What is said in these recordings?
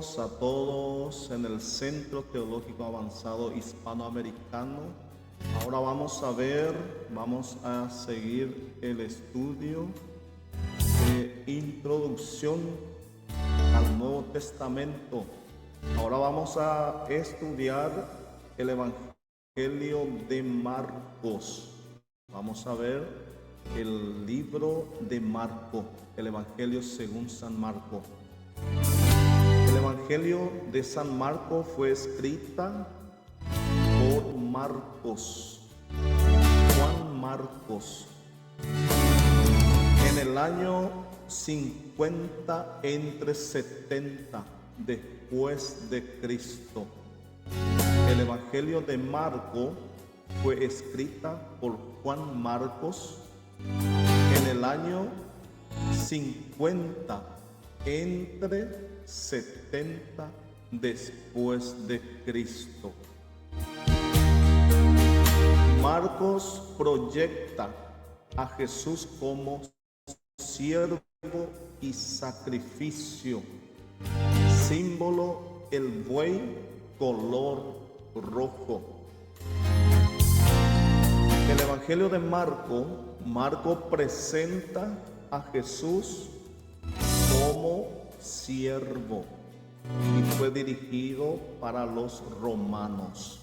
Bienvenidos a todos en el Centro Teológico Avanzado Hispanoamericano. Ahora vamos a seguir el estudio de introducción al Nuevo Testamento. Ahora vamos a estudiar el Evangelio de Marcos. Vamos a ver el libro de Marcos, el Evangelio según San Marcos. El Evangelio de San Marcos fue escrita por Marcos, Juan Marcos, en el año 50 entre 70 después de Cristo. El Evangelio de Marcos fue escrita por Juan Marcos en el año 50 entre 70 después de Cristo. Marcos proyecta a Jesús como siervo y sacrificio, símbolo el buey color rojo. El Evangelio de Marcos presenta a Jesús como siervo y fue dirigido para los romanos.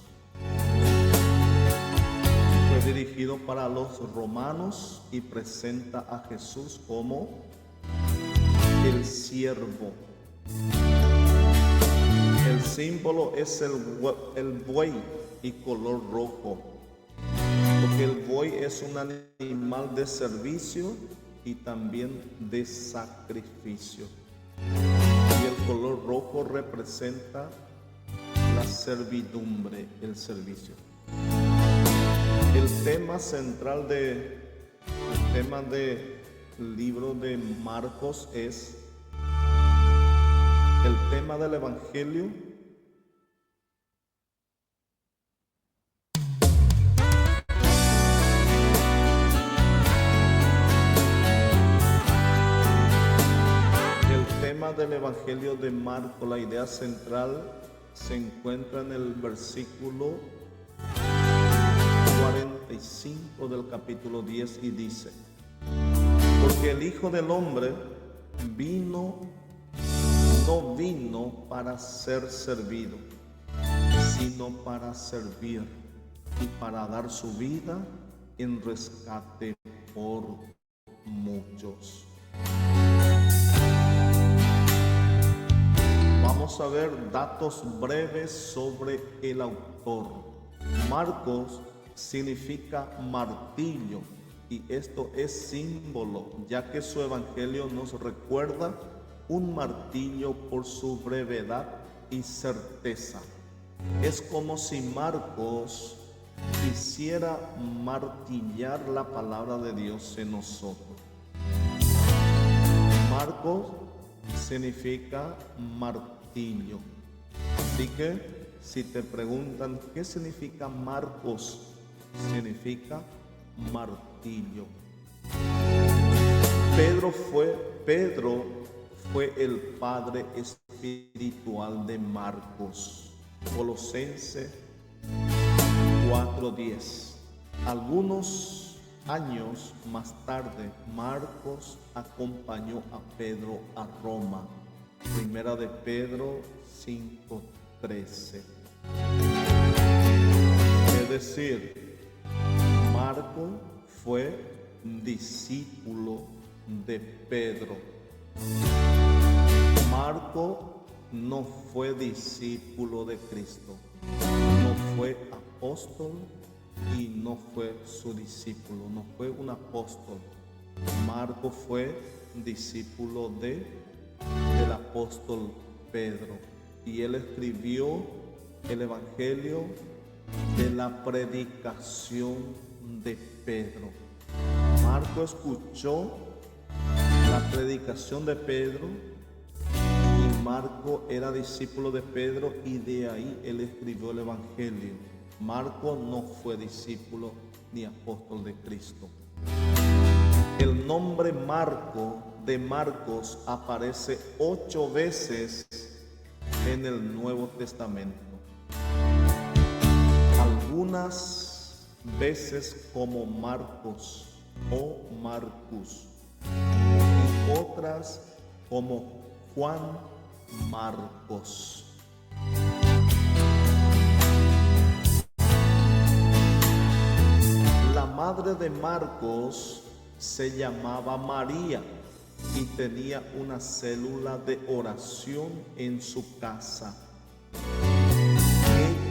Fue dirigido para los romanos y presenta a Jesús como el siervo. El símbolo es el buey y color rojo, porque el buey es un animal de servicio y también de sacrificio. Y el color rojo representa la servidumbre, el servicio. El tema central del libro de Marcos es el tema del Evangelio del Evangelio de Marcos. La idea central se encuentra en el versículo 45 del capítulo 10 y dice: porque el Hijo del Hombre no vino para ser servido, sino para servir y para dar su vida en rescate por muchos. Vamos a ver datos breves sobre el autor. Marcos significa martillo y esto es símbolo, ya que su evangelio nos recuerda un martillo por su brevedad y certeza. Es como si Marcos quisiera martillar la palabra de Dios en nosotros. Marcos significa martillo. Así que si te preguntan qué significa Marcos, significa martillo. Pedro fue el padre espiritual de Marcos. Colosenses 4:10. Algunos años más tarde, Marcos acompañó a Pedro a Roma. Primera de Pedro 5:13. Es decir, Marcos fue discípulo de Pedro. Marcos no fue discípulo de Cristo, no fue apóstol y no fue su discípulo, no fue un apóstol. Marcos fue discípulo del apóstol Pedro y él escribió el evangelio de la predicación de Pedro. Marcos escuchó la predicación de Pedro y Marcos era discípulo de Pedro y de ahí él escribió el evangelio. Marcos no fue discípulo ni apóstol de Cristo. El nombre de Marcos aparece 8 veces en el Nuevo Testamento. Algunas veces como Marcos o Marcus, y otras como Juan Marcos. La madre de Marcos se llamaba María y tenía una célula de oración en su casa.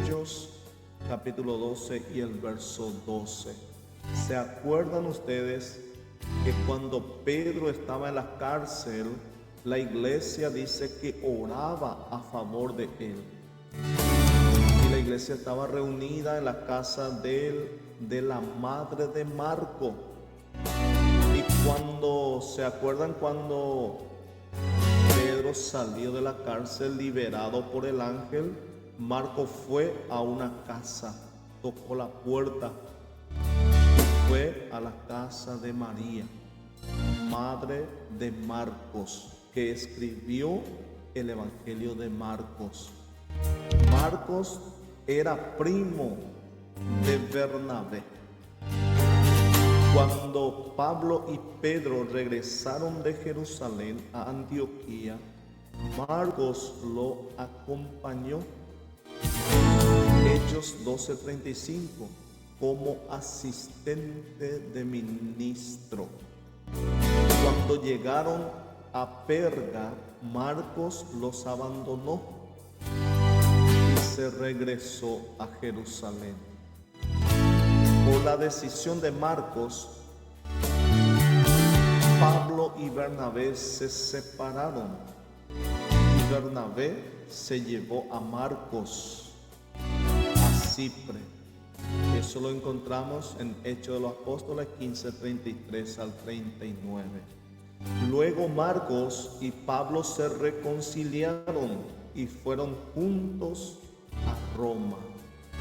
Hechos capítulo 12 y el verso 12. ¿Se acuerdan ustedes que cuando Pedro estaba en la cárcel, la iglesia dice que oraba a favor de él? Y la iglesia estaba reunida en la casa de la madre de Marco. Y cuando, ¿se acuerdan cuando Pedro salió de la cárcel liberado por el ángel? Marco fue a una casa, tocó la puerta y fue a la casa de María, madre de Marcos, que escribió el Evangelio de Marcos. Marcos era primo de Bernabé. Cuando Pablo y Pedro regresaron de Jerusalén a Antioquía, Marcos lo acompañó. Hechos 12:35, como asistente de ministro. Cuando llegaron a Perga, Marcos los abandonó y se regresó a Jerusalén. Por la decisión de Marcos, Pablo y Bernabé se separaron y Bernabé se llevó a Marcos a Chipre. Eso lo encontramos en Hechos de los Apóstoles 15:33 al 39. Luego Marcos y Pablo se reconciliaron y fueron juntos a Roma.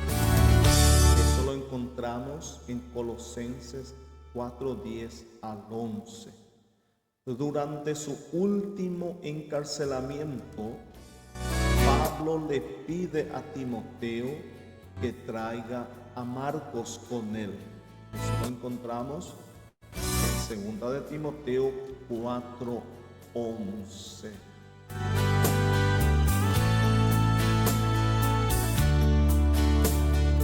Eso lo encontramos en Colosenses 4:10 al 11. Durante su último encarcelamiento, Pablo le pide a Timoteo que traiga a Marcos con él. Eso lo encontramos en 2 de Timoteo 4:11.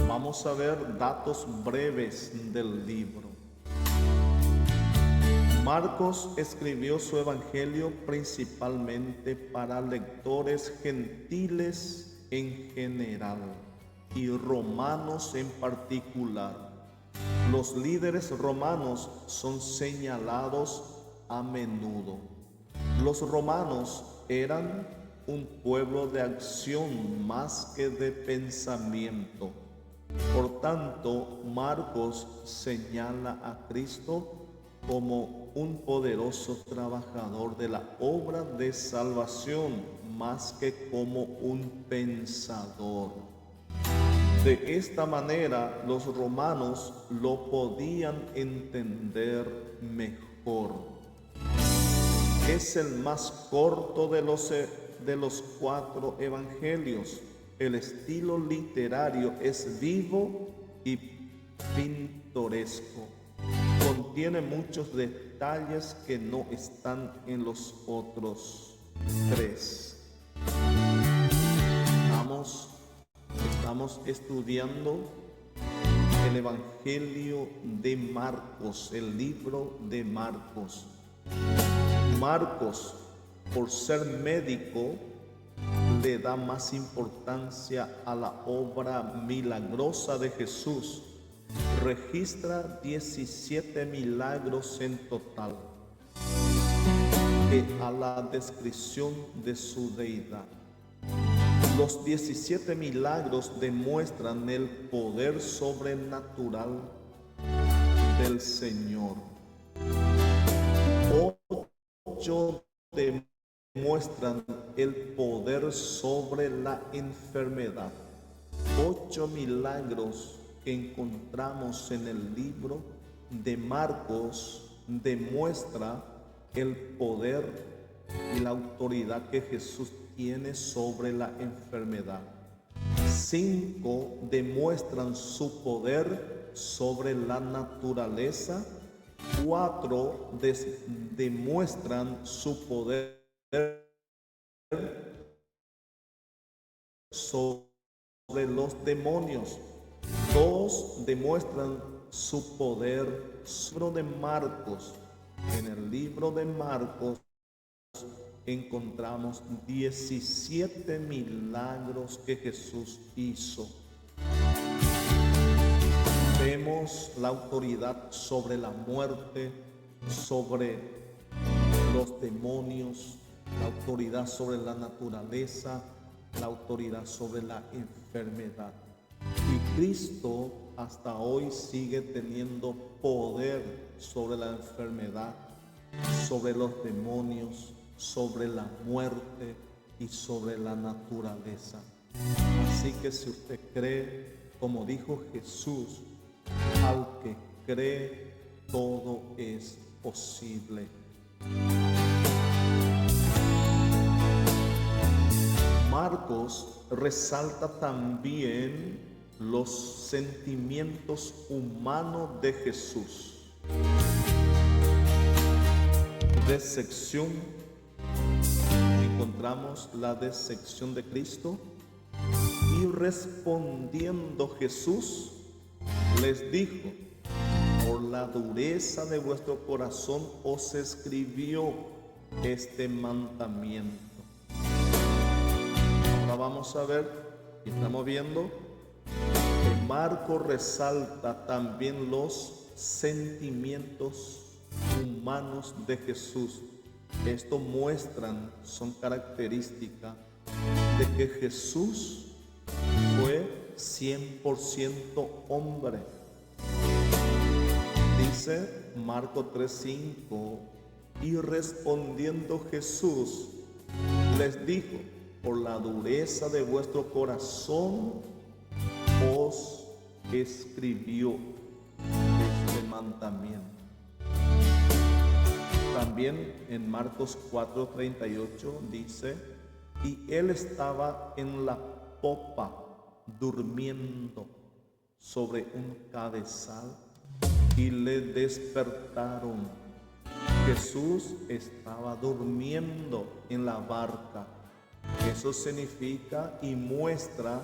Vamos a ver datos breves del libro. Marcos escribió su evangelio principalmente para lectores gentiles en general y romanos en particular. Los líderes romanos son señalados a menudo. Los romanos eran un pueblo de acción más que de pensamiento. Por tanto, Marcos señala a Cristo como un poderoso trabajador de la obra de salvación, más que como un pensador. De esta manera, los romanos lo podían entender mejor. Es el más corto de los 4 evangelios. El estilo literario es vivo y pintoresco. Contiene muchos detalles que no están en los otros 3. Estamos estudiando el Evangelio de Marcos, el libro de Marcos. Marcos, por ser médico, le da más importancia a la obra milagrosa de Jesús. Registra 17 milagros en total, que a la descripción de su deidad. Los 17 milagros demuestran el poder sobrenatural del Señor. 8 demuestran el poder sobre la enfermedad. 8 milagros que encontramos en el libro de Marcos demuestra el poder y la autoridad que Jesús tiene sobre la enfermedad. 5 demuestran su poder sobre la naturaleza. 4 demuestran su poder sobre los demonios. 2 demuestran su poder sobre de Marcos. En el libro de Marcos encontramos 17 milagros que Jesús hizo. Vemos la autoridad sobre la muerte, sobre los demonios, la autoridad sobre la naturaleza, la autoridad sobre la enfermedad. Y Cristo hasta hoy sigue teniendo poder sobre la enfermedad, sobre los demonios, sobre la muerte y sobre la naturaleza. Así que si usted cree, como dijo Jesús, al que cree, todo es posible. Marcos resalta también los sentimientos humanos de Jesús. Decepción. Encontramos la decepción de Cristo. Y respondiendo Jesús les dijo: por la dureza de vuestro corazón os escribió este mandamiento. Ahora vamos a ver, y estamos viendo que Marcos resalta también los sentimientos humanos de Jesús. Esto muestran, son características de que Jesús fue 100% hombre. Dice Marcos 3:5, y respondiendo Jesús les dijo: por la dureza de vuestro corazón os escribió este mandamiento. También en Marcos 4:38 dice: y él estaba en la popa durmiendo sobre un cabezal y le despertaron. Jesús estaba durmiendo en la barca. Eso significa y muestra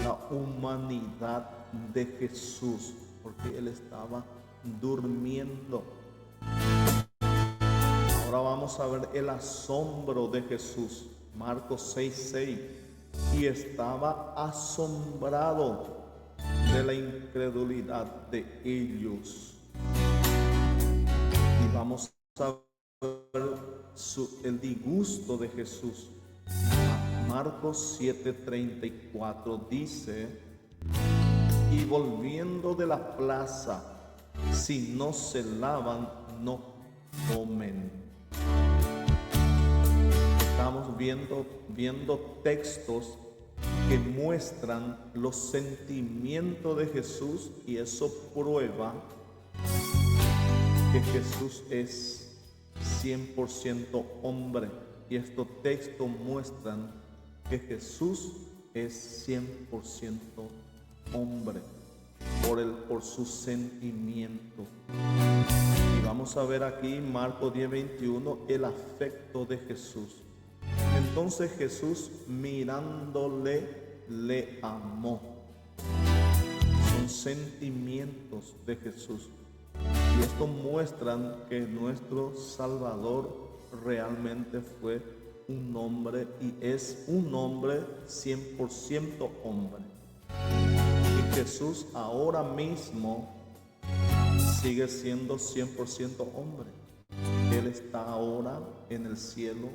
la humanidad de Jesús, porque él estaba durmiendo. Ahora vamos a ver el asombro de Jesús. Marcos 6:6. Y estaba asombrado de la incredulidad de ellos. Y vamos a ver el disgusto de Jesús. Marcos 7:34 dice: y volviendo de la plaza, si no se lavan, no comen. Estamos viendo textos que muestran los sentimientos de Jesús, y eso prueba que Jesús es 100% hombre. Y estos textos muestran que Jesús es 100% hombre por sus sentimientos. Y vamos a ver aquí Marcos 10:21 el afecto de Jesús. Entonces Jesús, mirándole, le amó. Son sentimientos de Jesús. Y esto muestran que nuestro Salvador realmente fue un hombre y es un hombre 100% hombre. Y Jesús ahora mismo sigue siendo 100% hombre. Él está ahora en el cielo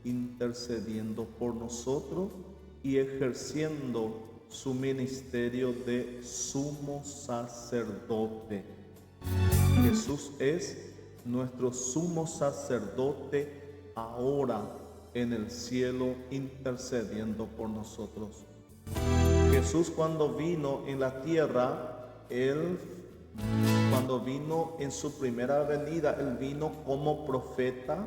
intercediendo por nosotros y ejerciendo su ministerio de sumo sacerdote. Jesús es nuestro sumo sacerdote ahora en el cielo intercediendo por nosotros. Jesús, cuando vino en la tierra, cuando vino en su primera venida, Él vino como profeta,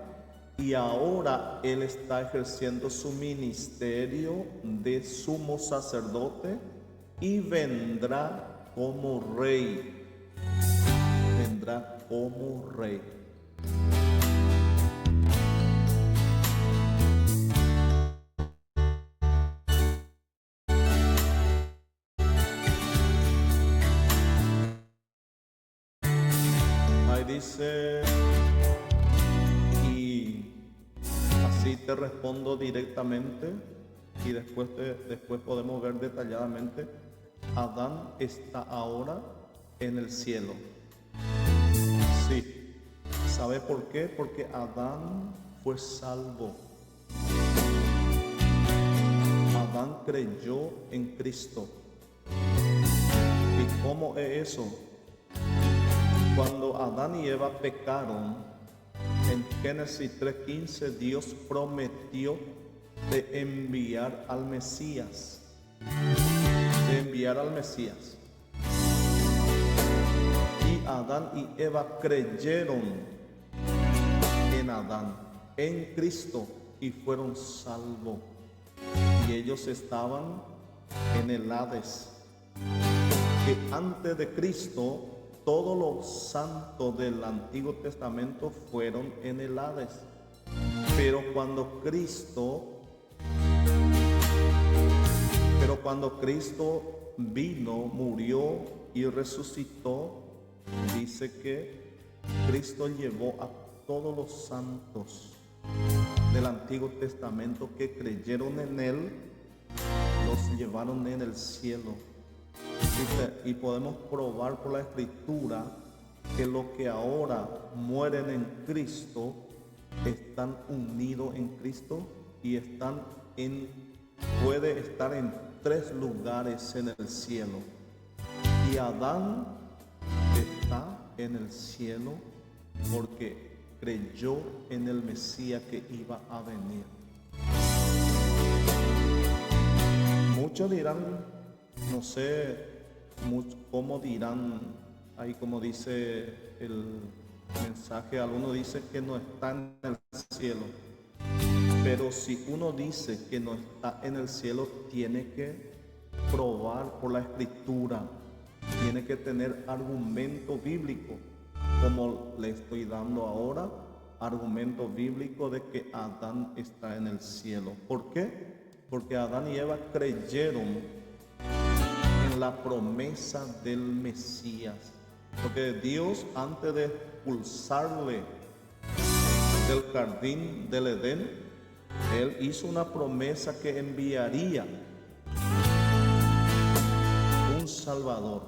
y ahora Él está ejerciendo su ministerio de sumo sacerdote y vendrá como rey. Vendrá como rey. Ahí dice, y así te respondo directamente, y después podemos ver detalladamente. Adán está ahora en el cielo. Sí. ¿Sabe por qué? Porque Adán fue salvo. Adán creyó en Cristo. ¿Y cómo es eso? Cuando Adán y Eva pecaron, en Génesis 3:15, Dios prometió de enviar al Mesías. Y Adán y Eva creyeron en Adán, en Cristo, y fueron salvos. Y ellos estaban en el Hades. Que antes de Cristo, todos los santos del Antiguo Testamento fueron en el Hades. Pero cuando Cristo vino, murió y resucitó, dice que Cristo llevó a todos los santos del Antiguo Testamento que creyeron en Él, los llevaron en el cielo. Y podemos probar por la Escritura que los que ahora mueren en Cristo están unidos en Cristo y puede estar en 3 lugares en el cielo. Y Adán está en el cielo porque creyó en el Mesías que iba a venir. Muchos dirán, no sé cómo dirán, ahí como dice el mensaje, alguno dice que no está en el cielo. Pero si uno dice que no está en el cielo, tiene que probar por la Escritura, tiene que tener argumento bíblico, como le estoy dando ahora, argumento bíblico de que Adán está en el cielo. ¿Por qué? Porque Adán y Eva creyeron en la promesa del Mesías. Porque Dios, antes de expulsarle del jardín del Edén, Él hizo una promesa que enviaría un Salvador.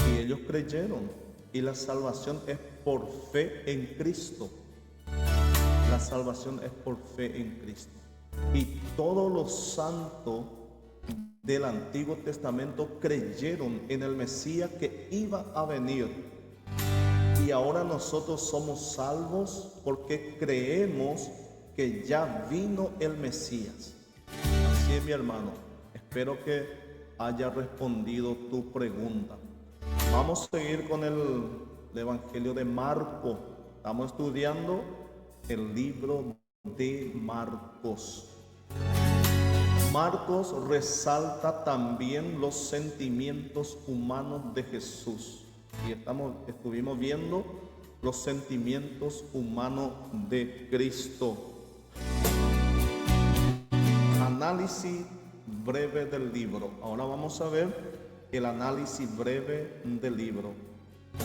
Y ellos creyeron. Y la salvación es por fe en Cristo. La salvación es por fe en Cristo. Y todos los santos del Antiguo Testamento creyeron en el Mesías que iba a venir. Y ahora nosotros somos salvos porque creemos que ya vino el Mesías. Así es, mi hermano. Espero que haya respondido tu pregunta. Vamos a seguir con el Evangelio de Marcos. Estamos estudiando el libro de Marcos. Marcos resalta también los sentimientos humanos de Jesús. Y estuvimos viendo los sentimientos humanos de Cristo. Análisis breve del libro. Ahora vamos a ver el análisis breve del libro.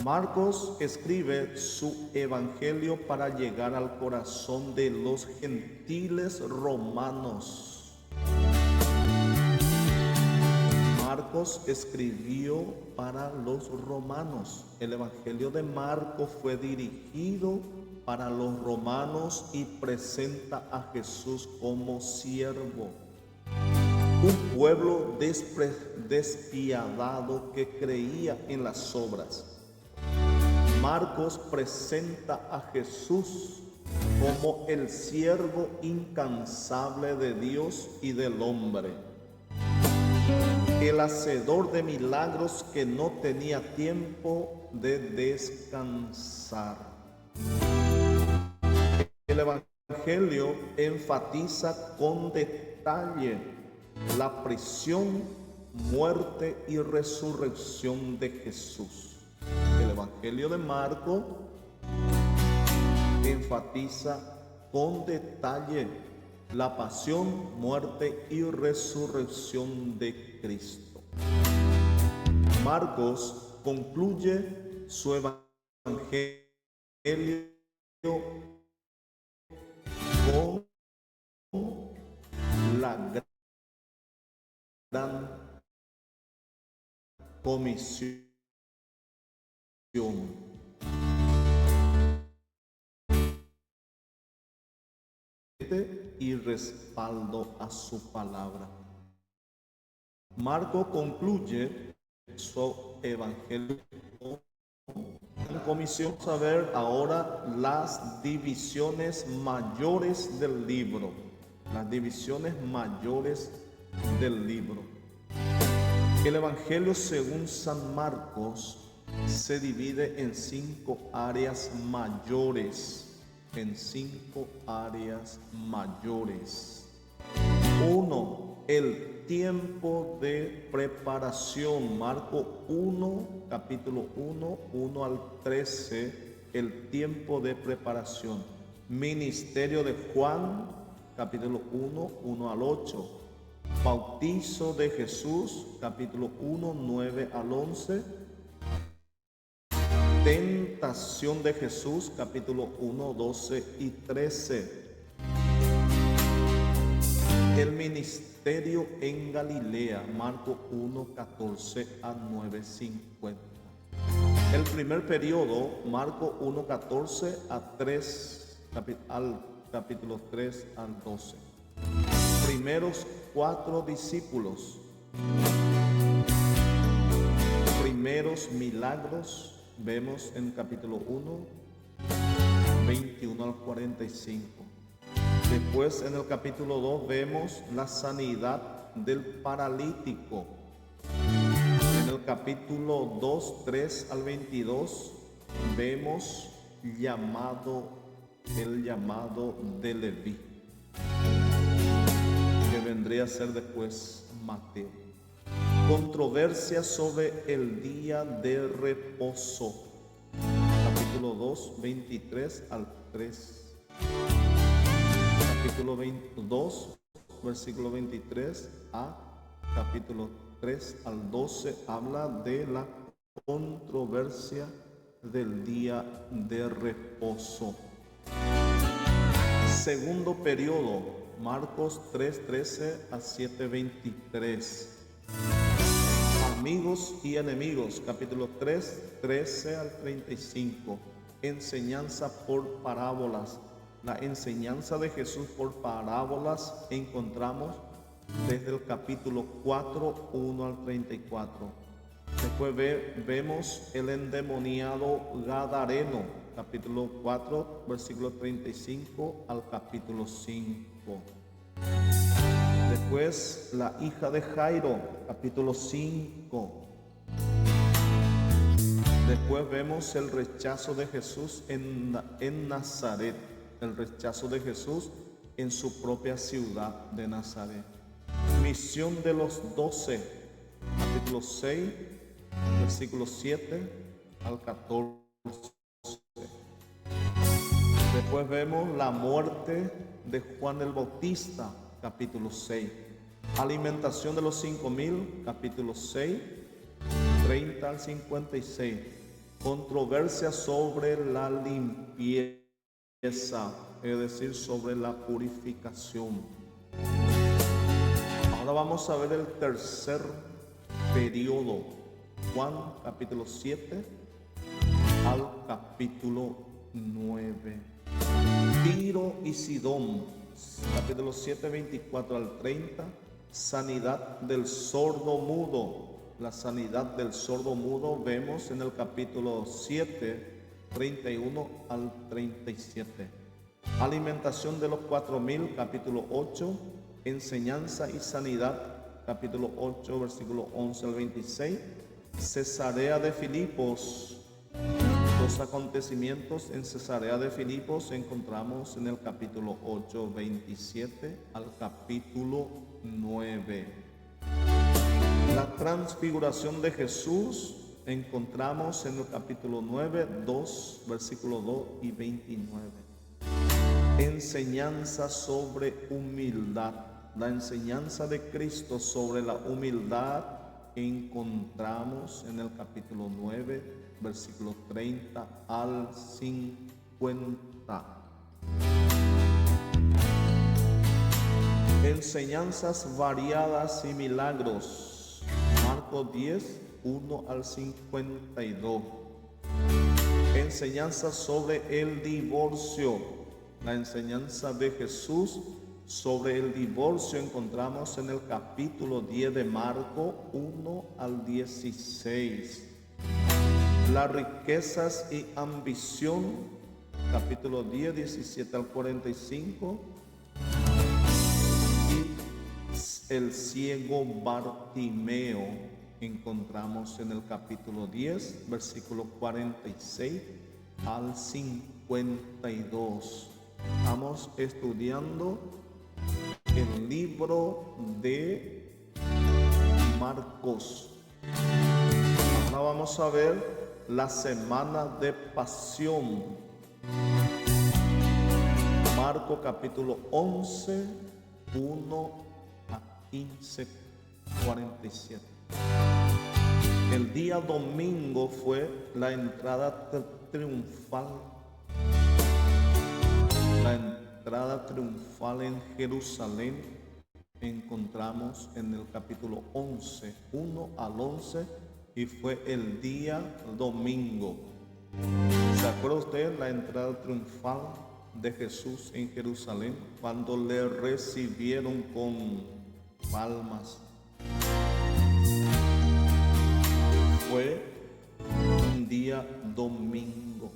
Marcos escribe su evangelio para llegar al corazón de los gentiles romanos. Marcos escribió para los romanos. El evangelio de Marcos fue dirigido para los romanos y presenta a Jesús como siervo. Un pueblo despiadado que creía en las obras. Marcos presenta a Jesús como el siervo incansable de Dios y del hombre, el hacedor de milagros que no tenía tiempo de descansar. El Evangelio enfatiza con detalle la prisión, muerte y resurrección de Jesús. El Evangelio de Marcos enfatiza con detalle la pasión, muerte y resurrección de Cristo. Marcos concluye su Evangelio con la gran comisión y respaldo a su palabra. Marcos concluye su evangelio en comisión. Vamos a ver ahora las divisiones mayores del libro. Las divisiones mayores del libro. El Evangelio según San Marcos se divide en 5 áreas mayores. En 5 áreas mayores. 1. El tiempo de preparación. Marcos 1, capítulo 1, 1 al 13. El tiempo de preparación. Ministerio de Juan, capítulo 1, 1 al 8. Bautizo de Jesús, capítulo 1, 9 al 11. Tentación de Jesús, capítulo 1, 12 y 13. El ministerio en Galilea, Marcos 1, 14 a 9, 50. El primer periodo, Marcos 1, 14 a 3, al capítulo 3 al 12. Primeros 4 discípulos. Primeros milagros. Vemos en capítulo 1, 21 al 45. Después en el capítulo 2 vemos la sanidad del paralítico. En el capítulo 2, 3 al 22 vemos el llamado de Leví, que vendría a ser después Mateo. Controversia sobre el día de reposo. Capítulo 2, 23 al 3. Capítulo 22, versículo 23 a capítulo 3 al 12 habla de la controversia del día de reposo. Segundo periodo, Marcos 3, 13 a 7, 23. Amigos y enemigos, capítulo 3, 13 al 35. Enseñanza por parábolas. La enseñanza de Jesús por parábolas encontramos desde el capítulo 4, 1 al 34. Después vemos el endemoniado Gadareno, capítulo 4, versículo 35 al capítulo 5. Después la hija de Jairo, capítulo 5. Después vemos el rechazo de Jesús en Nazaret. El rechazo de Jesús en su propia ciudad de Nazaret. Misión de los 12, capítulo 6, versículo 7 al 14. Después vemos la muerte de Juan el Bautista, capítulo 6. Alimentación de los 5,000, capítulo 6, 30 al 56. Controversia sobre la limpieza, es decir, sobre la purificación. Ahora vamos a ver el tercer periodo, Juan capítulo 7 al capítulo 9. Tiro y Sidón, capítulo 7, 24 al 30. Sanidad del sordo mudo. La sanidad del sordo mudo vemos en el capítulo 7, 31 al 37. Alimentación de los 4,000, capítulo 8. Enseñanza y sanidad, capítulo 8, versículo 11 al 26. Cesarea de Filipos, Los acontecimientos en Cesarea de Filipos encontramos en el capítulo 8, 27 al capítulo 9. La transfiguración de Jesús encontramos en el capítulo 9, 2, versículo 2 y 29. Enseñanza sobre humildad. La enseñanza de Cristo sobre la humildad encontramos en el capítulo 9, versículo 30 al 50. Enseñanzas variadas y milagros. Marcos 10, 1 al 52. Enseñanza sobre el divorcio. La enseñanza de Jesús sobre el divorcio encontramos en el capítulo 10 de Marcos 1 al 16. Las riquezas y ambición, capítulo 10, 17 al 45. Y el ciego Bartimeo encontramos en el capítulo 10, versículo 46 al 52. Estamos estudiando el libro de Marcos. Ahora vamos a ver la semana de pasión. Marcos capítulo 11, 1 a 15, 47. El día domingo fue la entrada triunfal. La entrada triunfal en Jerusalén encontramos en el capítulo 11, 1 al 11, y fue el día domingo. ¿Se acuerda usted la entrada triunfal de Jesús en Jerusalén? Cuando le recibieron con palmas. Fue un día domingo.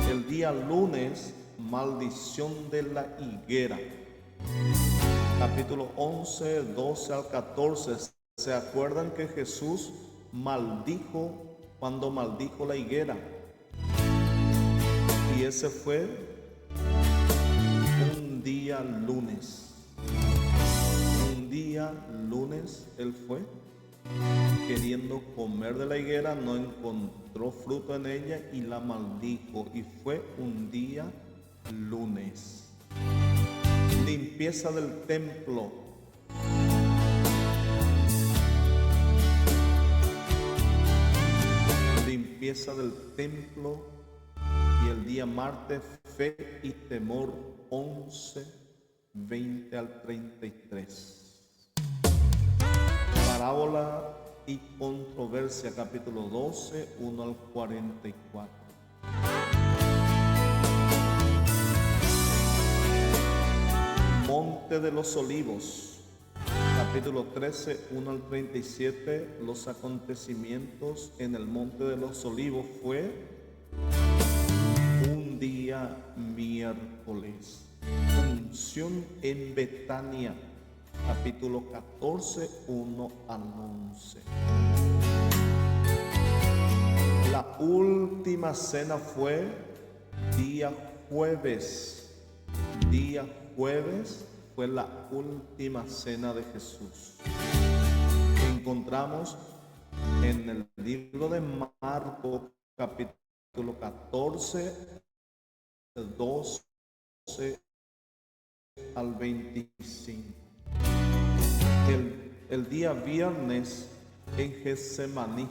El día lunes, maldición de la higuera. Capítulo 11, 12 al 14. ¿Se acuerdan que Jesús maldijo cuando maldijo la higuera? Y ese fue un día lunes. Un día lunes él fue queriendo comer de la higuera, no encontró fruto en ella y la maldijo, y fue un día lunes. Limpieza del templo. Limpieza del templo. Y el día martes, fe y temor, 11, 20 al 33. Parábola y controversia, capítulo 12, 1 al 44. Monte de los Olivos, capítulo 13, 1 al 37. Los acontecimientos en el Monte de los Olivos fue un día miércoles. Unción en Betania, capítulo 14, 1 al 11. La última cena fue día jueves. Día jueves fue la última cena de Jesús. Encontramos en el libro de Marcos, capítulo 14, 12 al 25. El día viernes en Getsemaní.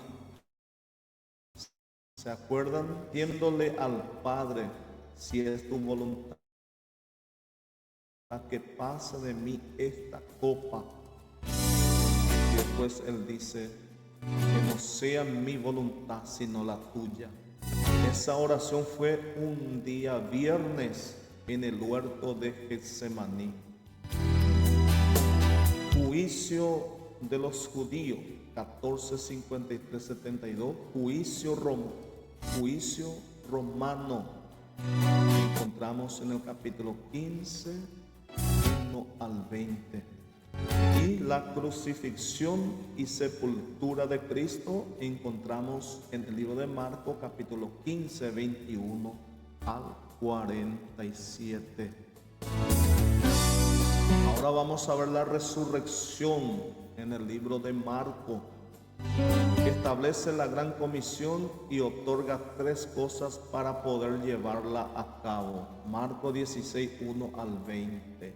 ¿Se acuerdan? Pidiéndole al Padre, si es tu voluntad, que pase de mí esta copa. Y después él dice, que no sea mi voluntad sino la tuya. Esa oración fue un día viernes en el huerto de Getsemaní. Juicio de los judíos, 14, 53, 72. Juicio romano. Encontramos en el capítulo 15, 1 al 20. Y la crucifixión y sepultura de Cristo encontramos en el libro de Marcos capítulo 15, 21 al 47. Ahora vamos a ver la resurrección en el libro de Marcos. Establece la gran comisión y otorga 3 cosas para poder llevarla a cabo. Marcos 16, 1 al 20.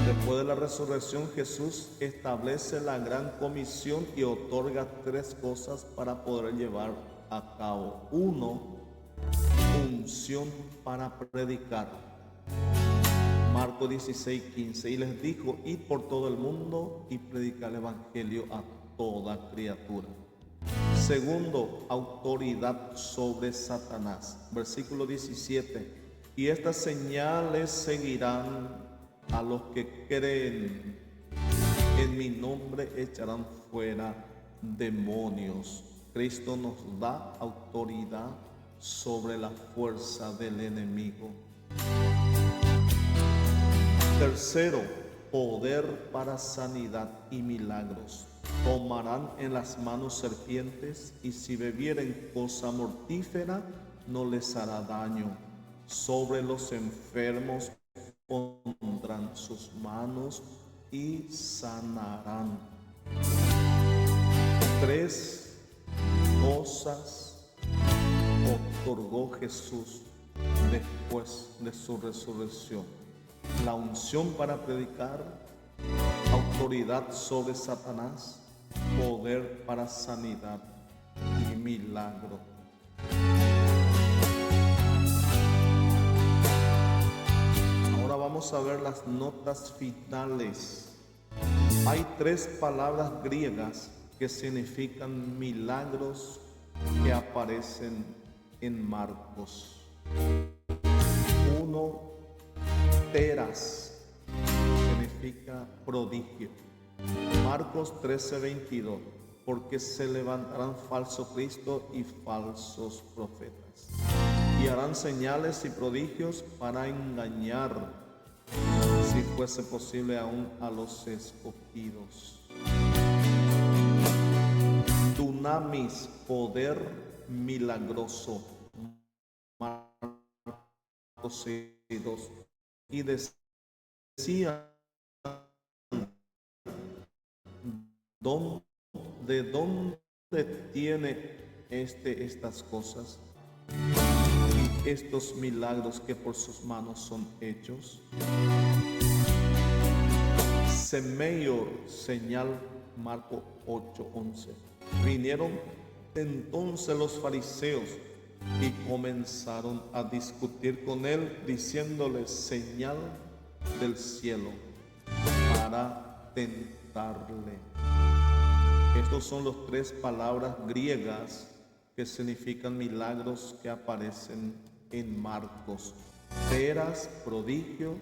Después de la resurrección, Jesús establece la gran comisión y otorga 3 cosas para poder llevar a cabo. 1. Unción para predicar. Marcos 16, 15. Y les dijo: id por todo el mundo y predicar el evangelio a toda criatura. Segundo, autoridad sobre Satanás. Versículo 17. Y estas señales seguirán a los que creen. En mi nombre echarán fuera demonios. Cristo nos da autoridad sobre la fuerza del enemigo. Tercero, poder para sanidad y milagros. Tomarán en las manos serpientes, y si bebieren cosa mortífera no les hará daño. Sobre los enfermos pondrán sus manos y sanarán. 3 cosas otorgó Jesús después de su resurrección: la unción para predicar, autoridad sobre Satanás, poder para sanidad y milagro. Ahora vamos a ver las notas finales. Hay 3 palabras griegas que significan milagros que aparecen en Marcos. 1, teras, significa prodigio. Marcos 13:22. Porque se levantarán falsos cristos y falsos profetas, y harán señales y prodigios para engañar, si fuese posible, aún a los escogidos. Dunamis, poder milagroso. Marcos 6:2. Y decían: ¿de dónde tiene estas cosas y estos milagros que por sus manos son hechos? Semeior, señal. Marcos 8:11. Vinieron entonces los fariseos y comenzaron a discutir con él, diciéndole: señal del cielo, para tentarle. Estos son las 3 palabras griegas que significan milagros que aparecen en Marcos: teras, prodigio;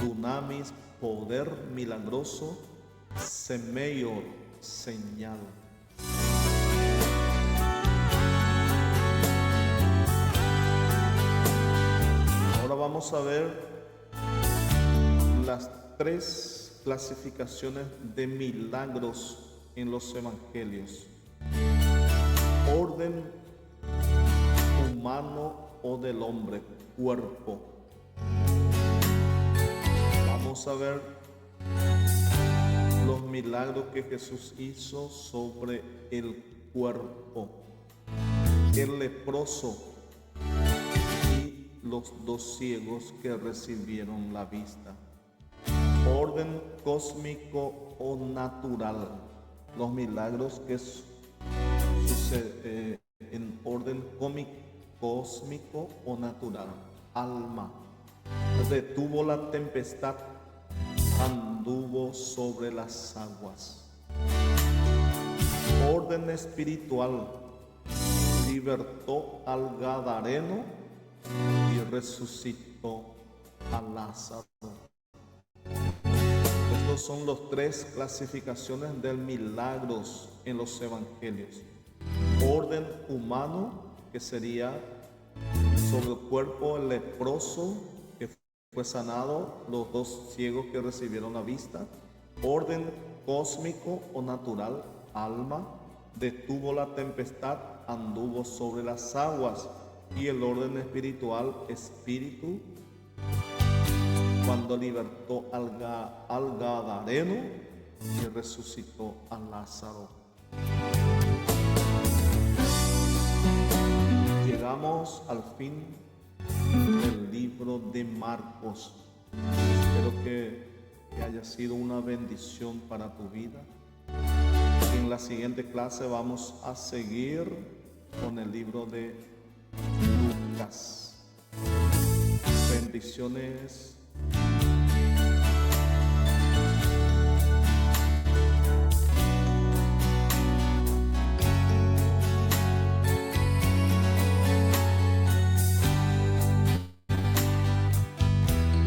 dunamis, poder milagroso; semeior, señal. Ahora vamos a ver las 3 clasificaciones de milagros en los evangelios: orden humano o del hombre, cuerpo. Vamos a ver los milagros que Jesús hizo sobre el cuerpo: el leproso y los 2 ciegos que recibieron la vista. Orden cósmico o natural: los milagros que suceden en orden cósmico o natural. Alma: detuvo la tempestad, anduvo sobre las aguas. Orden espiritual: libertó al Gadareno y resucitó a Lázaro. Estos son las 3 clasificaciones de milagros en los evangelios: orden humano, que sería sobre el cuerpo el leproso, que fue sanado, los 2 ciegos que recibieron la vista, orden cósmico o natural, alma, detuvo la tempestad, anduvo sobre las aguas, y el orden espiritual, espíritu, cuando libertó al Gadareno y resucitó a Lázaro. Llegamos al fin del libro de Marcos. Espero que haya sido una bendición para tu vida. En la siguiente clase vamos a seguir con el libro de Lucas. Bendiciones